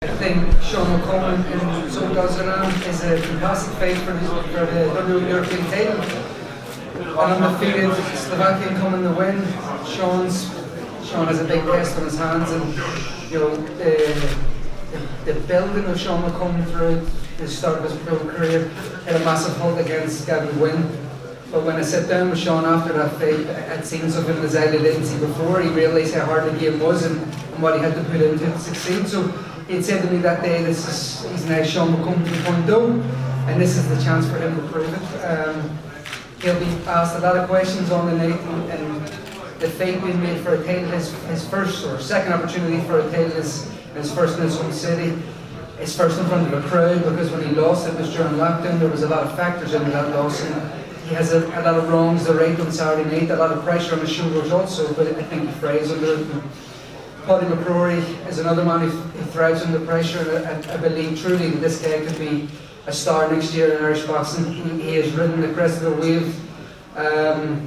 I think Sean Mccomb in some does around is a fantastic fight for the European title. An undefeated Slovakian coming to win. Sean has a big test on his hands, and you know the building of Sean Mccomb through the start of his pro career had a massive halt against Gavin Wynne. But when I sat down with Sean after that fight, I'd seen something in his eye that I didn't see before. He realised how hard the game was and what he had to put into it to succeed. So he'd said to me that day, he's now Sean Mccomb 2.0, and this is the chance for him to prove it. He'll be asked a lot of questions on the night, and the fight being made for a title, his first or second opportunity for a title is his first in his home city. His first in front of a crowd, because when he lost it was during lockdown. There was a lot of factors into that loss, and he has a lot of wrongs to right on Saturday night, a lot of pressure on his shoulders also, but I think he thrives under it. Pody Mccrory is another man who thrives under pressure, and I believe truly that this guy could be a star next year in Irish boxing. He has ridden the crest of the wave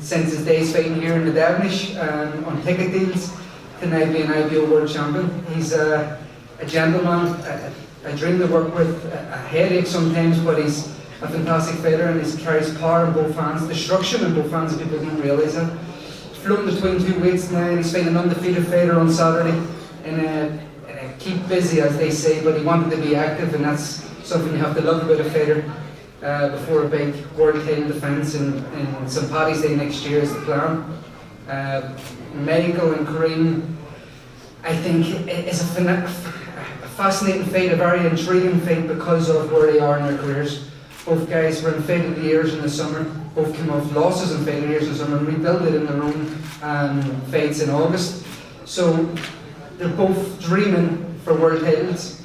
since his days fighting here in the Devonish on ticket deals to now be an IBO world champion. He's a gentleman, a dream to work with, a headache sometimes, but he's a fantastic fighter, and he carries power in both hands, destruction in both hands, people don't realise that. He's floating between two weights now, and he's fighting an undefeated fighter on Saturday in a keep busy, as they say, but he wanted to be active, and that's something you have to love about a fighter before a big world title defence in St. Paddy's Day next year is the plan. Michael and Karim, I think, is a fascinating fight, a very intriguing fight because of where they are in their careers. Both guys were in Fight of the Years in the summer, both came off losses in Fight of the Years in the summer and rebuilt it in their own fights in August. So they're both dreaming for world titles.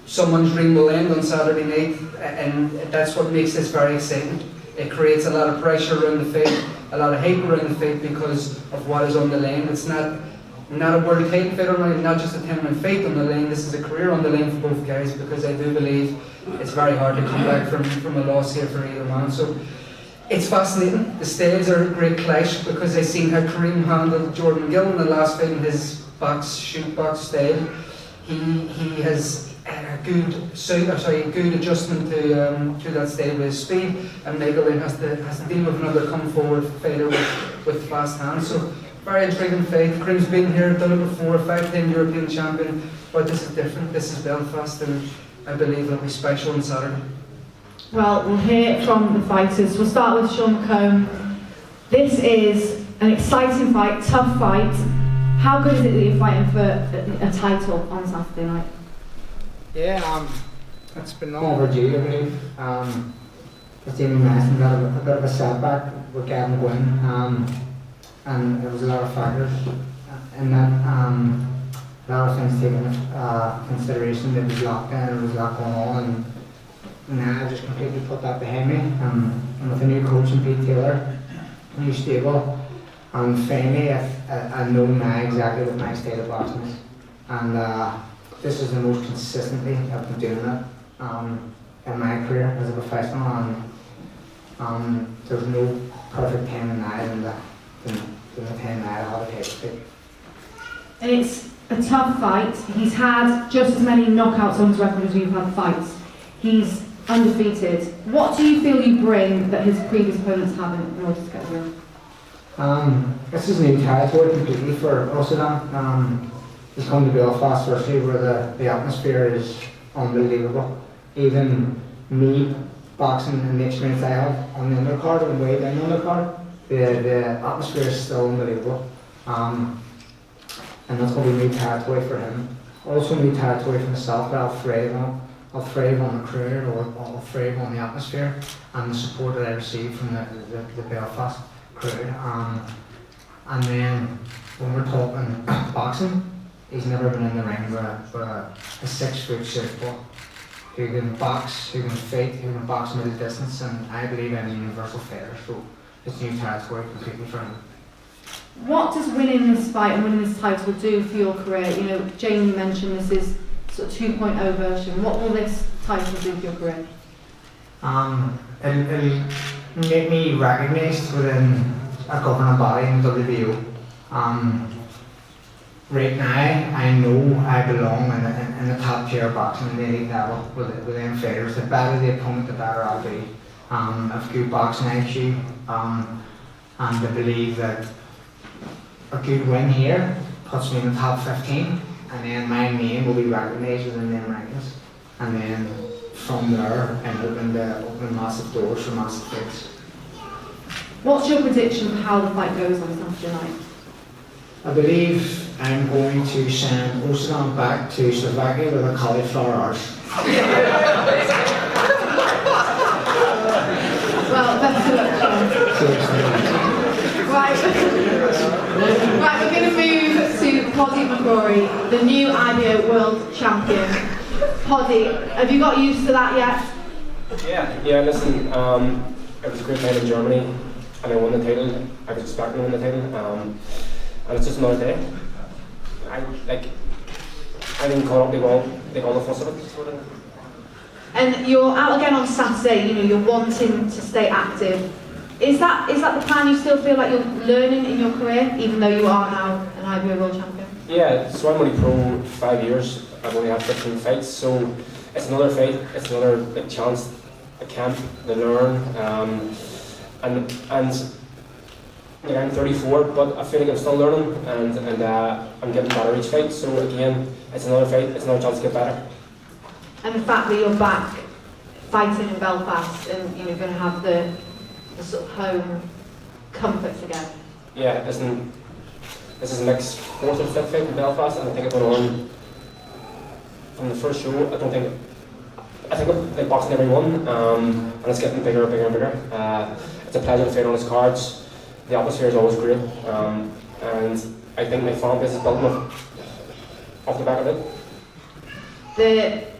Someone's dream will end on Saturday night, and that's what makes this very exciting. It creates a lot of pressure around the fight, a lot of hype around the fight because of what is on the line. It's not a world title fight on the line, not just a 10-round fight on the line. This is a career on the line for both guys, because I do believe it's very hard to come back from a loss here for either man. So it's fascinating. The styles are a great clash, because I've seen how Karim handled Jordan Gill in the last fight in his shoot box style. He has a good adjustment to that style with his speed, and Michael then has to deal with another come forward fighter with fast hands. So very intriguing fight. Karim's been here, done it before, 5-10 European champion, but this is different. This is Belfast, and I believe it'll be special on Saturday. Well, we'll hear from the fighters. We'll start with Sean Mccomb. This is an exciting fight, tough fight. How good is it that you're fighting for a title on Saturday night? Yeah, it's been long overdue, I believe. It's even nice and got a bit of a setback with Gavin Wynne, and there was a lot of factors in that. A lot of things taken into consideration. There was lockdown, there was a lot going on, and now I just completely put that behind me. And with a new coach in Pete Taylor, new stable, and finally I know now exactly what my style of boxing is. And this is the most consistently I've been doing it in my career as a professional, and there's no perfect time in that than the time that I have a type of fight. And it's a tough fight. He's had just as many knockouts on his record as you've had fights. He's undefeated. What do you feel you bring that his previous opponents haven't in order to get here? This is new territory completely for us. He's come to Belfast firstly, where the atmosphere is unbelievable. Even me boxing and the experience I have on the undercard and way down the undercard, the atmosphere is still unbelievable. And that's going to be new territory for him. Also new territory for myself that I'll thrive on. I'll thrive on the career, or I'll thrive on the atmosphere and the support that I receive from the Belfast crowd. And then when we're talking boxing, he's never been in the ring with a 6-foot southpaw who can box, who can fight, who can box middle distance, and I believe I'm a universal fighter, so it's new territory completely for him. What does winning this fight and winning this title do for your career? You know, Jamie mentioned this is sort of 2.0 version. What will this title do for your career? It'll make me recognised within a governing body in WBO. right now, I know I belong in the top tier of boxing in the elite level with them fighters. The better the opponent, the better I'll be. I've good boxing IQ, and I believe that a good win here puts me in the top 15, and then my name will be recognised within them rankings. And then from there, I'm open massive doors for massive fights. What's your prediction for how the fight goes on Saturday night? I believe I'm going to send Osman back to Slovakia with a cauliflower arse. Well, best of luck, Sean. Right, we're going to move to Pody Mccrory, the new IBO World Champion. Pody, have you got used to that yet? Yeah, listen, it was a great night in Germany, and I won the title. I was expecting to win the title, and it's just another day. I didn't call up the fuss of it, sort of. And you're out again on Saturday, you know, you're wanting to stay active. Is that the plan? You still feel like you're learning in your career, even though you are now an IBO World Champion? Yeah, so I'm only pro 5 years. I've only had 15 fights, so it's another fight, it's another chance, a camp to learn. And yeah, I'm 34, but I feel like I'm still learning, and I'm getting better each fight. So again, it's another fight, it's another chance to get better. And the fact that you're back fighting in Belfast, and you're going to have the sort of home comforts again. Yeah, this is Mick's 4th or 5th fight in Belfast, and I think it went on from the first show. I think I'm like boxing every one, and it's getting bigger and bigger and bigger. It's a pleasure to fight on his cards. The atmosphere is always great, and I think my fan base is building off the back of it. The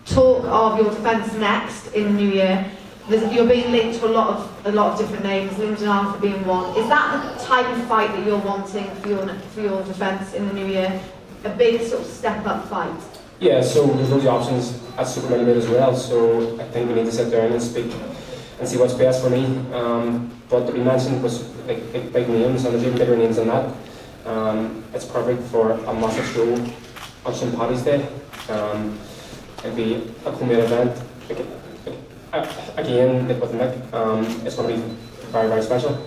talk of your defence next in the new year, you're being linked to a lot of different names, Lyndon Arthur being one. Is that the type of fight that you're wanting for your defence in the new year? A big sort of step-up fight? Yeah, so there's loads of options at super middleweight as well, so I think we need to sit down and speak and see what's best for me. But to be mentioned was like big names, and there's even bigger names than that. It's perfect for a massive show on St. Paddy's Day. It'd be a co-main event. Again, like with Mick, it's going to be very, very special.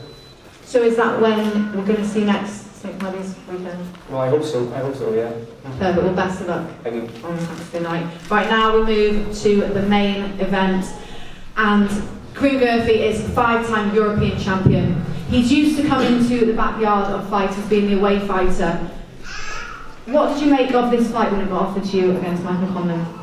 So is that when we're going to see next St. Paddy's weekend? Well, I hope so, yeah. Perfect, well best of luck on Saturday night. Right, now we move to the main event, and Karim Guerfi is 5-time European champion. He's used to coming into the backyard of fighters, being the away fighter. What did you make of this fight when it got offered to you against Michael Conlan?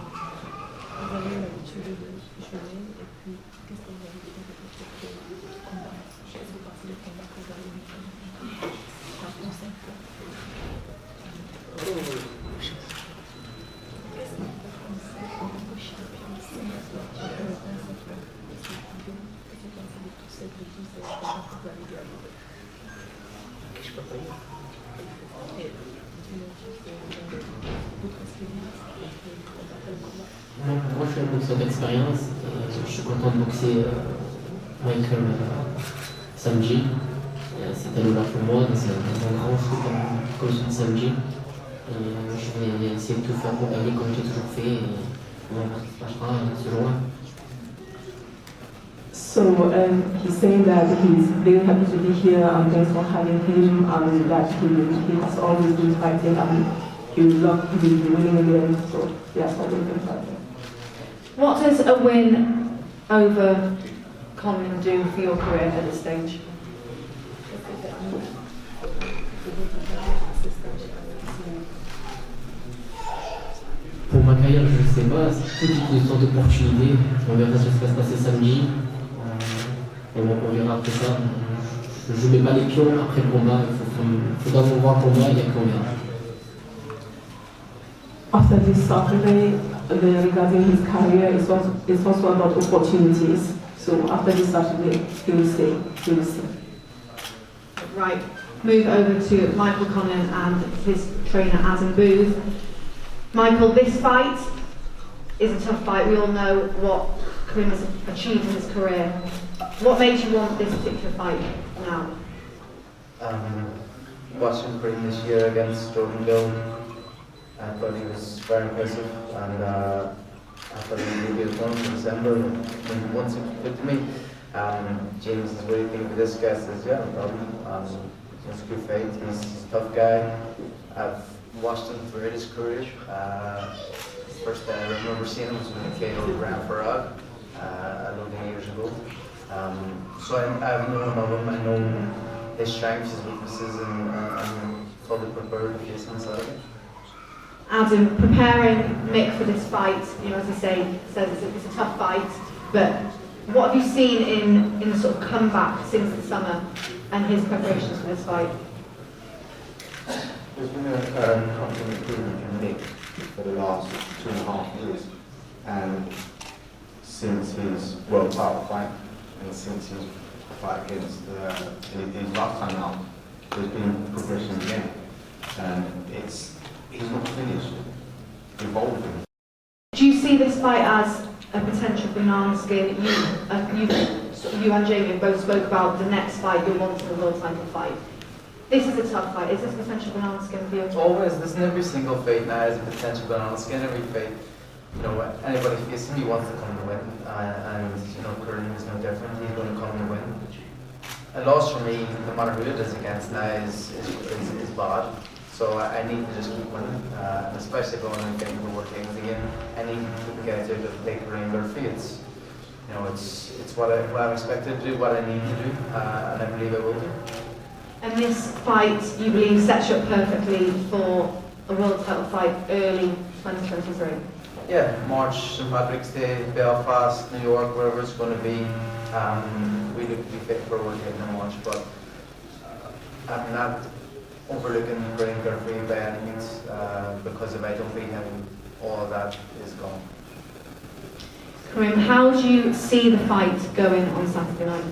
Moi, je suis un boxeur d'expérience. Je suis content de boxer Michael samedi. C'est un honneur pour moi, c'est un grand show comme celui de samedi. Je vais essayer de tout faire pour gagner comme j'ai toujours fait. Et on verra ce qui se passera selon moi. So he's saying that he's very happy to be here, and thanks for having him, and that he has always been fighting, and he would love to be winning again. So yes, I will be fighting. What does a win over Conlan do for your career at this stage? Pour ma carrière, je ne sais pas, c'est une sorte d'opportunité. On verra ce qui va se passer samedi. On verra après ça. Je ne mets pas les pions après le combat. Il faut d'abord voir le combat et après on verra. After this Saturday, regarding his career, it's also about opportunities. So after this Saturday, he will see. Right, move over to Michael Conlan and his trainer Adam Booth. Michael, this fight is a tough fight. We all know what Karim has achieved in his career. What made you want this particular fight now? watching Karim this year against Jordan Gill. I thought he was very impressive, and I thought he would be a one in December. When he once seemed to fit to me, James is really thinking for this guy. Says, yeah, no problem. He's a good fight. He's a tough guy. I've watched him throughout his career. First I remember seeing him was when he played over Grand Farag a load of years ago. So I've known him of him. I know his strengths, his weaknesses, and I'm fully prepared to face him on Saturday. Adam, preparing Mick for this fight, you know, as he says it's a tough fight, but what have you seen in the sort of comeback since the summer and his preparations for this fight? There's been a constant improvement in Mick for the last 2.5 years, and since his World Title fight and since his fight against his last time out, there's been progression again, and he's not finished, evolving. Do you see this fight as a potential banana skin? You and Jamie both spoke about the next fight you'll want in the world title fight. This is a tough fight. Is this a potential banana skin for you? Always, there's every single fight now is a potential banana skin. Every fight, you know, anybody facing he wants to come to win, and you know, Karim is no different. He's going to come to win. A loss for me, no matter who it is against now, is bad. So I need to just keep winning, especially going and getting the world things again. I need to keep the guys out of take Karim Guerfi. It's, you know, it's what I'm expected to do, what I need to do, and I believe I will do. And this fight, you believe, sets you up perfectly for a world title fight early 2023? Yeah, March, St Patrick's Day, Belfast, New York, wherever it's going to be. We look to be fit for a world title in March, but I'm not overlooking Karim Guerfi by any means, because if I don't beat him, all of that is gone. Karim, how do you see the fight going on Saturday night?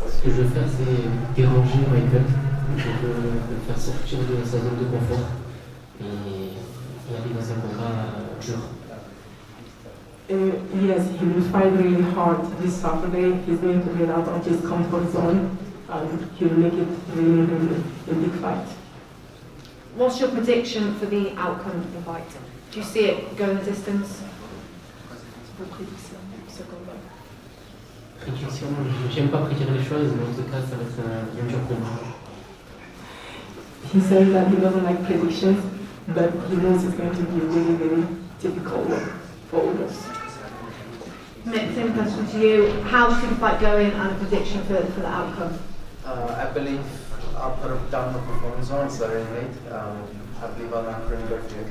Ce que je veux faire, c'est déranger Michael. Je veux le faire sortir de sa zone de confort et aller dans un combat dur. Yes, he will fight really hard this Saturday. He's going to get out of his comfort zone, and he'll make it really a big fight. What's your prediction for the outcome of the fight? Do you see it going the distance? Prédiction, j'aime pas prédire les choses, mais en tout cas, ça va être un dur combat. He says that he doesn't like predictions, but he knows it's going to be a really, really difficult one for all of us. Mick, same question to you. How do you see the fight going and a prediction for the outcome? I believe I'll put a dominant performance on Saturday night. I believe I'll not Karim Guerfi.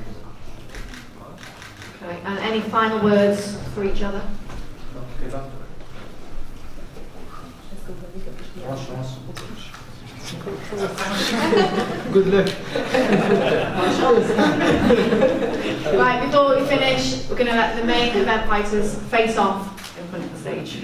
Okay, and any final words for each other? Good luck. Good luck. Right, before we finish, we're going to let the main event fighters face off in front of the stage.